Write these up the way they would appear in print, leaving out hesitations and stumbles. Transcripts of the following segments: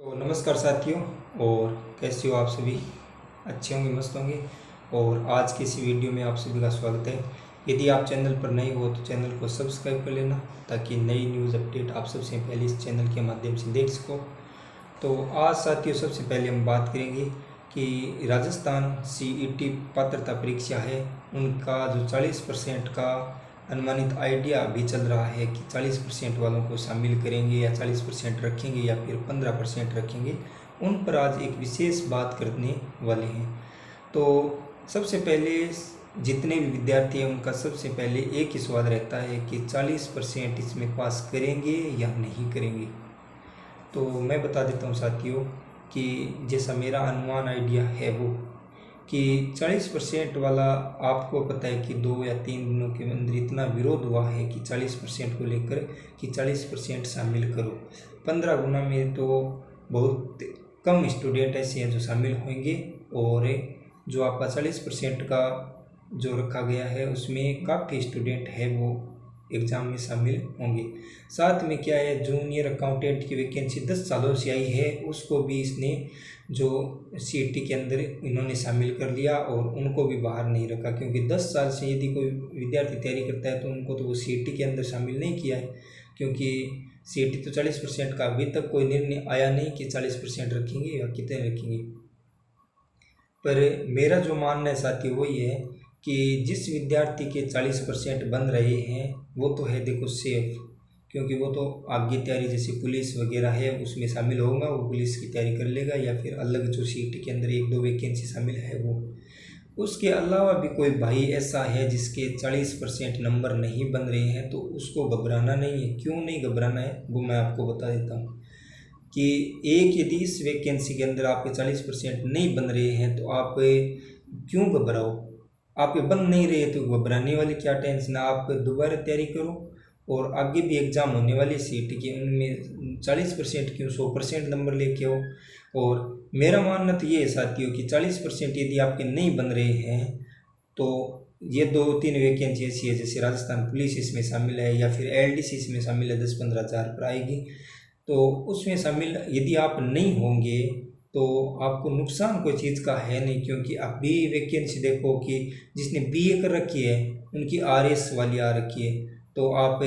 तो नमस्कार साथियों। और कैसे हो आप सभी? अच्छे होंगे, मस्त होंगे। और आज की इसी वीडियो में आप सभी का स्वागत है। यदि आप चैनल पर नए हो तो चैनल को सब्सक्राइब कर लेना ताकि नई न्यूज़ अपडेट आप सबसे पहले इस चैनल के माध्यम से देख सको। तो आज साथियों सबसे पहले हम बात करेंगे कि राजस्थान सीईटी पात्रता परीक्षा है, उनका जो 40% का अनुमानित आइडिया अभी चल रहा है कि 40% वालों को शामिल करेंगे या 40% रखेंगे या फिर 15% रखेंगे, उन पर आज एक विशेष बात करने वाले हैं। तो सबसे पहले जितने भी विद्यार्थी हैं उनका सबसे पहले एक ही सवाल रहता है कि 40% इसमें पास करेंगे या नहीं करेंगे। तो मैं बता देता हूँ साथियों कि जैसा मेरा अनुमान आइडिया है वो कि 40% वाला, आपको पता है कि 2 या 3 दिनों के अंदर इतना विरोध हुआ है कि 40% को लेकर कि 40% शामिल करो। 15 गुना में तो बहुत कम स्टूडेंट ऐसे हैं जो शामिल होंगे, और जो आपका 40% का जो रखा गया है उसमें काफ़ी स्टूडेंट है वो एग्ज़ाम में शामिल होंगे। साथ में क्या है, जूनियर अकाउंटेंट की वैकेंसी 10 सालों से आई है, उसको भी इसने जो सीईटी के अंदर इन्होंने शामिल कर लिया और उनको भी बाहर नहीं रखा, क्योंकि 10 साल से यदि कोई विद्यार्थी तैयारी करता है तो उनको तो वो सीईटी के अंदर शामिल नहीं किया है, क्योंकि सीईटी तो 40% का अभी तक कोई निर्णय आया नहीं कि 40% रखेंगे या कितने रखेंगे। पर मेरा जो मानना है साथी वो ये है कि जिस विद्यार्थी के 40% बन रहे हैं वो तो है देखो सेफ, क्योंकि वो तो आगे तैयारी जैसे पुलिस वगैरह है उसमें शामिल होगा, वो पुलिस की तैयारी कर लेगा, या फिर अलग जो सीईटी के अंदर 1-2 वैकेंसी शामिल है वो। उसके अलावा भी कोई भाई ऐसा है जिसके 40% नंबर नहीं बन रहे हैं तो उसको घबराना नहीं है। क्यों नहीं घबराना है वो मैं आपको बता देता हूँ कि एक यदि इस वैकेंसी के अंदर आपके 40% नहीं बन रहे हैं तो आप क्यों घबराओ। आपके बन नहीं रहे तो घबराने वाली क्या टेंशन है, आप दोबारा तैयारी करो। और आगे भी एग्ज़ाम होने वाली सीईटी के, उनमें 40% क्यों 100% नंबर लेके आओ। और मेरा मानना तो ये है साथियों कि 40% यदि आपके नहीं बन रहे हैं तो ये 2-3 वैकेंसी ऐसी है, जैसे राजस्थान पुलिस इसमें शामिल है या फिर एलडीसी इसमें शामिल है, 10-15 हज़ार पर आएगी, तो उसमें शामिल यदि आप नहीं होंगे तो आपको नुकसान कोई चीज़ का है नहीं। क्योंकि अभी वैकेंसी देखो कि जिसने बीए कर रखी है उनकी आरएस वाली आ रखी है, तो आप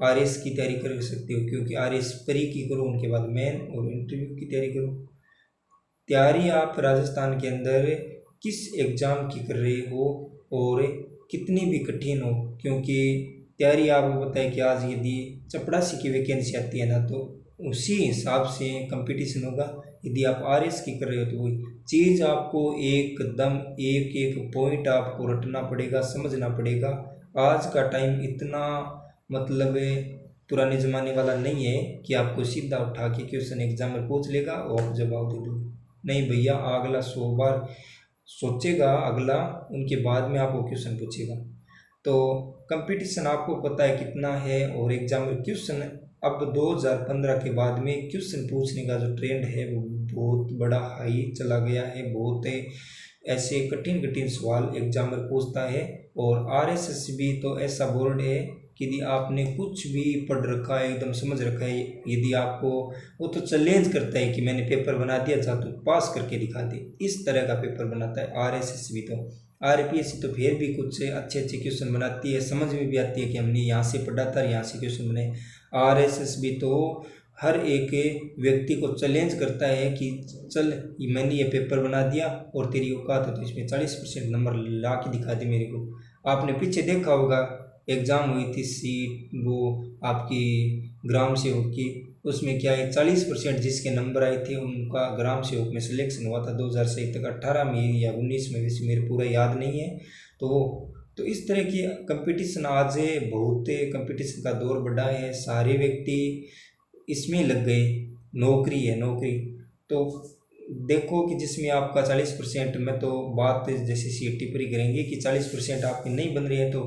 आरएस की तैयारी कर सकते हो, क्योंकि आरएस प्री की करो, उनके बाद मेन और इंटरव्यू की तैयारी करो। तैयारी आप राजस्थान के अंदर किस एग्ज़ाम की कर रहे हो और कितनी भी कठिन हो, क्योंकि तैयारी आपको पता है कि आज यदि चपड़ासी की वैकेंसी आती है ना तो उसी हिसाब से कंपटीशन होगा। यदि आप आरएस की कर रहे हो तो वही चीज़ आपको एकदम एक एक पॉइंट आपको रटना पड़ेगा, समझना पड़ेगा। आज का टाइम इतना मतलब पुराने ज़माने वाला नहीं है कि आपको सीधा उठा के क्वेश्चन एग्जाम में पूछ लेगा और आप जवाब दे दो। नहीं भैया, अगला 100 बार सोचेगा अगला, उनके बाद में आपको क्वेश्चन पूछेगा। तो कंपटीशन आपको पता है कितना है, और एग्जाम में क्वेश्चन अब 2015 के बाद में क्वेश्चन पूछने का जो ट्रेंड है वो बहुत बड़ा हाई चला गया है। बहुत ऐसे कठिन कठिन सवाल एग्जामर पूछता है। और आरएसएस भी तो ऐसा बोर्ड है कि यदि आपने कुछ भी पढ़ रखा है, एकदम समझ रखा है, यदि आपको वो तो चैलेंज करता है कि मैंने पेपर बना दिया था तो पास करके दिखा दे, इस तरह का पेपर बनाता है आरएसएस भी। तो आरपीएससी तो फिर भी कुछ अच्छे अच्छे क्वेश्चन बनाती है, समझ में भी आती है कि हमने यहाँ से पढ़ा था, यहाँ से क्वेश्चन बनाए। आरएसएस भी तो हर एक व्यक्ति को चैलेंज करता है कि चल मैंने ये पेपर बना दिया और तेरी औकात है तो इसमें 40% नंबर ला के दिखा दे मेरे को। आपने पीछे देखा होगा एग्ज़ाम हुई थी सीट वो आपकी ग्राम सेवक की, उसमें क्या है 40% जिसके नंबर आए थे उनका ग्राम सेवक में सिलेक्शन हुआ था 2007 तक, 18 में या 19 में, वैसे मेरे पूरा याद नहीं है। तो इस तरह की कंपटीशन आज है, बहुत कंपटीशन का दौर बढ़ा है, सारे व्यक्ति इसमें लग गए, नौकरी है नौकरी। तो देखो कि जिसमें आपका 40%, में तो बात जैसे सीईटी पर ही करेंगे कि 40% आपकी नहीं बन रही है तो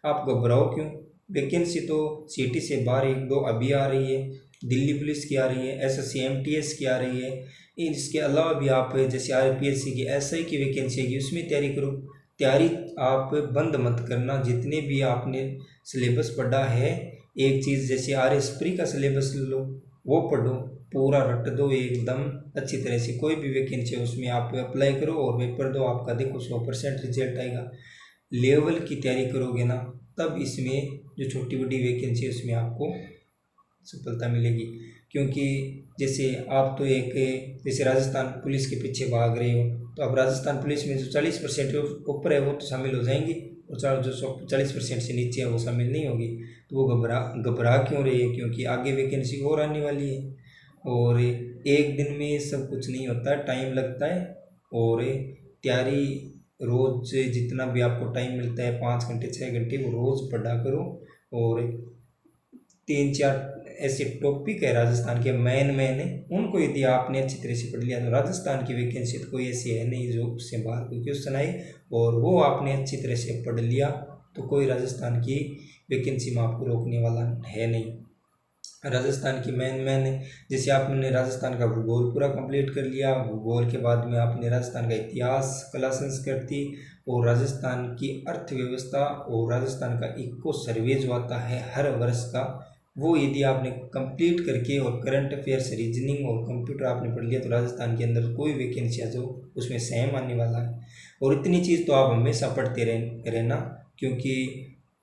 आप घबराओ क्यों। वैकेंसी तो सीईटी से बाहर 1-2 अभी आ रही है, दिल्ली पुलिस की आ रही है, एसएससी एमटीएस की आ रही है। इसके अलावा भी आप जैसे आरपीएससी की एसआई की वैकेंसी है उसमें तैयारी करो। तैयारी आप बंद मत करना, जितने भी आपने सिलेबस पढ़ा है, एक चीज़ जैसे आरएस प्री का सिलेबस लो वो पढ़ो, पूरा रट दो एकदम अच्छी तरह से। कोई भी वैकेंसी है उसमें आप अप्लाई करो और पेपर दो, आपका देखो 100% रिजल्ट आएगा। लेवल की तैयारी करोगे ना, तब इसमें जो छोटी बड़ी वैकेंसी है उसमें आपको सफलता मिलेगी। क्योंकि जैसे आप तो एक, जैसे राजस्थान पुलिस के पीछे भाग रहे हो, तो अब राजस्थान पुलिस में जो 40% ऊपर है वो तो शामिल हो जाएंगी, और जो 40% से नीचे है वो शामिल नहीं होगी। तो वो घबरा क्यों रही है? क्योंकि आगे वैकेंसी और आने वाली है। और एक दिन में सब कुछ नहीं होता है, टाइम लगता है। और तैयारी रोज़ जितना भी आपको टाइम मिलता है, 5 घंटे 6 घंटे, वो रोज़ पढ़ा करो। और 3-4 ऐसे टॉपिक है राजस्थान के मेन है, उनको यदि आपने अच्छी तरह से पढ़ लिया तो राजस्थान की वैकेंसी तो कोई ऐसी है नहीं जो उससे बाहर कोई क्वेश्चन आए, और वो आपने अच्छी तरह से पढ़ लिया तो कोई राजस्थान की वैकेंसी में आपको रोकने वाला है नहीं। राजस्थान की मेन जैसे आपने राजस्थान का भूगोल पूरा कंप्लीट कर लिया, भूगोल के बाद में आपने राजस्थान का इतिहास, कला संस्कृति, और राजस्थान की अर्थव्यवस्था, और राजस्थान का इको सर्वे जो आता है हर वर्ष का, वो यदि आपने कंप्लीट करके, और करंट अफेयर्स, रीजनिंग और कंप्यूटर आपने पढ़ लिया, तो राजस्थान के अंदर कोई वैकेंसी है जो उसमें सेम आने वाला है। और इतनी चीज़ तो आप हमेशा पढ़ते रहना, क्योंकि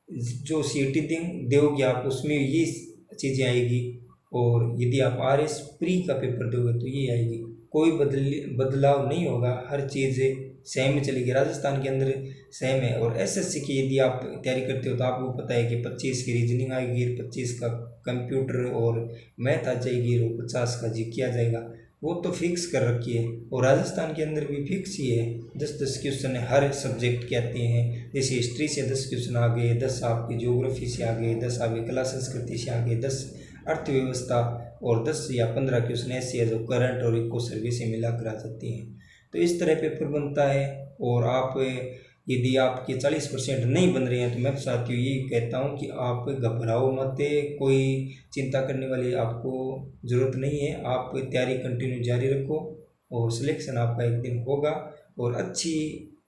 जो सीईटी दोगे आप उसमें ये चीज़ें आएगी। और यदि आप RS प्री का पेपर दोगे तो ये आएगी, कोई बदलाव नहीं होगा, हर चीज़ सेम चलेगी, राजस्थान के अंदर सेम है। और SSC की यदि आप तैयारी करते हो तो आपको पता है कि 25 की रीजनिंग आएगी, 25 का कंप्यूटर और मैथ आ जाएगी, और 50 का GK आ जाएगा, वो तो फिक्स कर रखी है। और राजस्थान के अंदर भी फिक्स ही है, 10-10 क्वेश्चन हर सब्जेक्ट के आते हैं। जैसे हिस्ट्री से 10 क्वेश्चन आ गए, 10 आपकी ज्योग्राफी से आ गए, 10 आपकी कला संस्कृति से आ गए, 10 अर्थव्यवस्था, और 10 या 15 क्वेश्चन ऐसे है जो करंट और इको सर्वे से मिलाकर आ जाती हैं। तो इस तरह पेपर बनता है। और आप यदि आपके 40% नहीं बन रहे हैं तो मैं साथियों ये कहता हूँ कि आप घबराओ मत, कोई चिंता करने वाली आपको ज़रूरत नहीं है। आप तैयारी कंटिन्यू जारी रखो और सिलेक्शन आपका एक दिन होगा। और अच्छी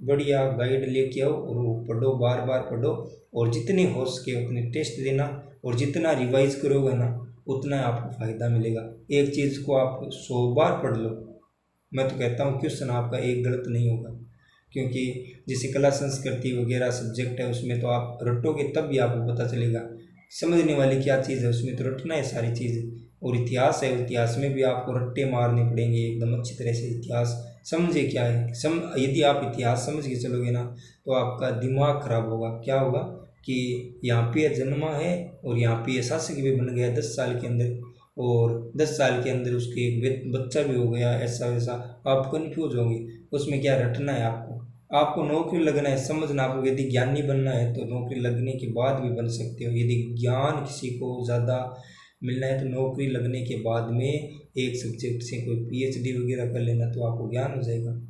बढ़िया गाइड लेके आओ और वो पढ़ो, बार बार पढ़ो, और जितनी हो सके उतने टेस्ट देना, और जितना रिवाइज करोगे ना उतना आपको फ़ायदा मिलेगा। एक चीज़ को आप 100 बार पढ़ लो, मैं तो कहता हूँ क्वेश्चन आपका एक गलत नहीं होगा। क्योंकि जैसे कला संस्कृति वगैरह सब्जेक्ट है उसमें तो आप रटोगे तब भी आपको पता चलेगा समझने वाली क्या चीज़ है, उसमें तो रटना है सारी चीज़ें। और इतिहास है, इतिहास में भी आपको रट्टे मारने पड़ेंगे एकदम अच्छी तरह से। इतिहास समझे क्या है, यदि आप इतिहास समझ के चलोगे ना तो आपका दिमाग खराब होगा। क्या होगा कि यहाँ पे जन्मा है और यहाँ पे शासक भी बन गया 10 साल के अंदर, और 10 साल के अंदर उसके एक बच्चा भी हो गया, ऐसा वैसा, आप कन्फ्यूज होंगे। उसमें क्या रटना है आपको नौकरी लगना है, समझना। आपको यदि ज्ञानी बनना है तो नौकरी लगने के बाद भी बन सकते हो। यदि ज्ञान किसी को ज़्यादा मिलना है तो नौकरी लगने के बाद में एक सब्जेक्ट से कोई PhD वगैरह कर लेना तो आपको ज्ञान हो जाएगा।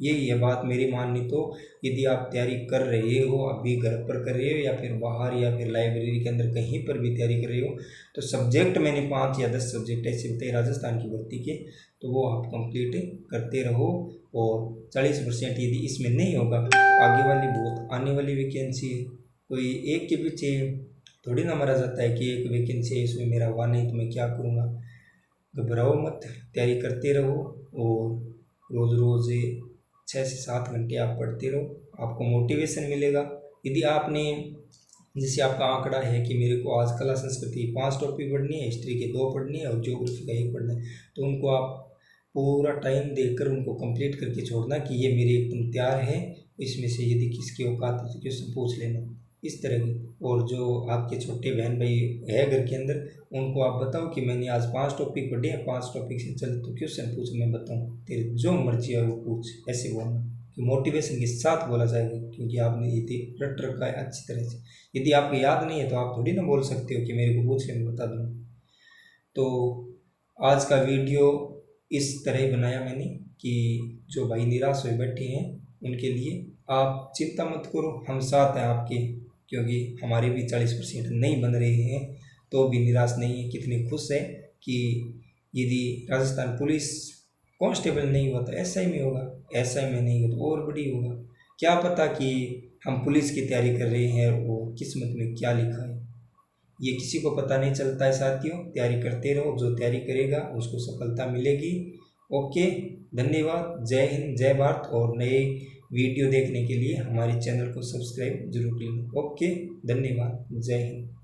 यही है बात मेरी माननी तो। यदि आप तैयारी कर रहे हो, अभी घर पर कर रहे हो या फिर बाहर या फिर लाइब्रेरी के अंदर कहीं पर भी तैयारी कर रहे हो, तो सब्जेक्ट मैंने 5 या 10 सब्जेक्ट ऐसे बताए राजस्थान की भर्ती के, तो वो आप कंप्लीट करते रहो। और 40% यदि इसमें नहीं होगा तो आगे वाली बहुत आने वाली वैकेंसी है, कोई एक के पीछे थोड़ी ना मारा जाता है कि एक वैकेंसी है इसमें मेरा हुआ नहीं तो मैं क्या करूँगा। घबराओ मत, तैयारी करते रहो, और रोज़ रोज़ 6 से 7 घंटे आप पढ़ते रहो, आपको मोटिवेशन मिलेगा। यदि आपने, जैसे आपका आंकड़ा है कि मेरे को आज कला संस्कृति 5 टॉपिक पढ़नी है, हिस्ट्री के 2 पढ़नी है और ज्योग्राफी का 1 पढ़ना है, तो उनको आप पूरा टाइम देकर उनको कंप्लीट करके छोड़ना कि ये मेरे एकदम तैयार है, इसमें से यदि किसकी औकात है तो क्वेश्चन पूछ लेना, इस तरह की। और जो आपके छोटे बहन भाई है घर के अंदर, उनको आप बताओ कि मैंने आज 5 टॉपिक पढ़े हैं, 5 टॉपिक से चल तो क्वेश्चन पूछ, मैं बताऊँ तेरे जो मर्जी है वो पूछ, ऐसे बोलना कि मोटिवेशन के साथ बोला जाएगा। क्योंकि आपने यदि रट रखा है अच्छी तरह से, यदि आपको याद नहीं है तो आप थोड़ी ना बोल सकते हो कि मेरे को पूछ के मैं बता दूँ। तो आज का वीडियो इस तरह बनाया मैंने कि जो भाई निराश हुए बैठे हैं उनके लिए, आप चिंता मत करो, हम साथ हैं आपके। क्योंकि हमारे भी 40% नहीं बन रहे हैं तो भी निराश नहीं है, कितने खुश है कि यदि राजस्थान पुलिस कांस्टेबल नहीं हुआ तो SI में होगा, SI में नहीं हो तो और बड़ी होगा। क्या पता कि हम पुलिस की तैयारी कर रहे हैं और किस्मत में क्या लिखा है। ये किसी को पता नहीं चलता है साथियों। तैयारी करते रहो, जो तैयारी करेगा उसको सफलता मिलेगी। ओके, धन्यवाद। जय हिंद, जय भारत। और नए वीडियो देखने के लिए हमारे चैनल को सब्सक्राइब जरूर करें। ओके, धन्यवाद, जय हिंद।